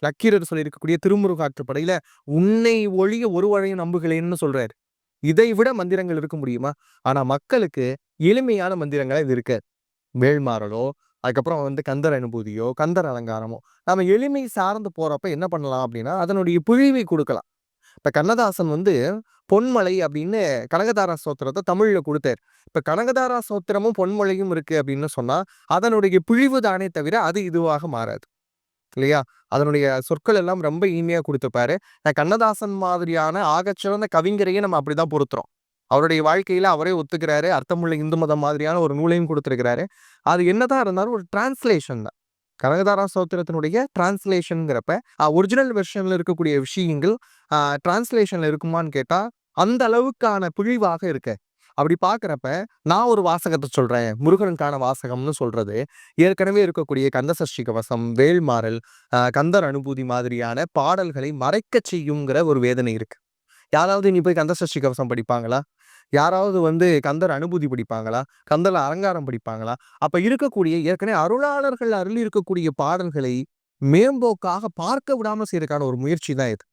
நக்கீரர் சொல்லியிருக்கக்கூடிய திருமுருகாற்றுப்படையில உன்னை ஒழிய ஒரு வழையும் நம்புகளேன்னு சொல்றாரு. இதை விட மந்திரங்கள் இருக்க முடியுமா? ஆனா மக்களுக்கு எளிமையான மந்திரங்களா இது இருக்கு. வேள்மாறலோ, அதுக்கப்புறம் கந்தர் அனுபூதியோ, கந்தர் அலங்காரமோ, நம்ம எளிமை சார்ந்து போறப்ப என்ன பண்ணலாம் அப்படின்னா, அதனுடைய பிழிவை கொடுக்கலாம். இப்ப கண்ணதாசன் பொன்மலை அப்படின்னு கனகதாரா ஸ்தோத்திரத்தை தமிழ்ல கொடுத்தாரு. இப்ப கனகதாரா ஸ்தோத்திரமும் பொன்மலையும் இருக்கு அப்படின்னு சொன்னா, அதனுடைய பிழிவு தானே தவிர அது இதுவாக மாறாது இல்லையா? அதனுடைய சொற்கள் எல்லாம் ரொம்ப இனிமையா கொடுத்திருப்பாரு. கண்ணதாசன் மாதிரியான ஆகச்சிறந்த கவிஞரையே நம்ம அப்படிதான் பொருத்துறோம். அவருடைய வாழ்க்கையில அவரே ஒத்துக்கிறாரு. அர்த்தமுள்ள இந்து மதம் மாதிரியான ஒரு நூலையும் கொடுத்திருக்கிறாரு. அது என்னதான் இருந்தாலும் ஒரு டிரான்ஸ்லேஷன் தான். கனகதாரா ஸ்தோத்திரத்தினுடைய டிரான்ஸ்லேஷன்ங்கிறப்ப ஒரிஜினல் வெர்ஷன்ல இருக்கக்கூடிய விஷயங்கள் டிரான்ஸ்லேஷன்ல இருக்குமான்னு கேட்டா அந்த அளவுக்கான பிழிவாக இருக்கு. அப்படி பார்க்குறப்ப நான் ஒரு வாசகத்தை சொல்றேன். முருகனுக்கான வாசகம்னு சொல்றது ஏற்கனவே இருக்கக்கூடிய கந்தசஷ்டி கவசம், வேல்மாறல், கந்தர் அனுபூதி மாதிரியான பாடல்களை மறைக்க செய்யுங்கிற ஒரு வேதனை இருக்கு. யாராவது நீ போய் கந்தசஷ்டி கவசம் படிப்பாங்களா? யாராவது கந்தர் அனுபூதி படிப்பாங்களா? கந்தர் அலங்காரம் படிப்பாங்களா? அப்ப இருக்கக்கூடிய ஏற்கனவே அருளாளர்கள் அருளி இருக்கக்கூடிய பாடல்களை மேம்போக்காக பார்க்க விடாம செய்யறதுக்கான ஒரு முயற்சி தான் இது.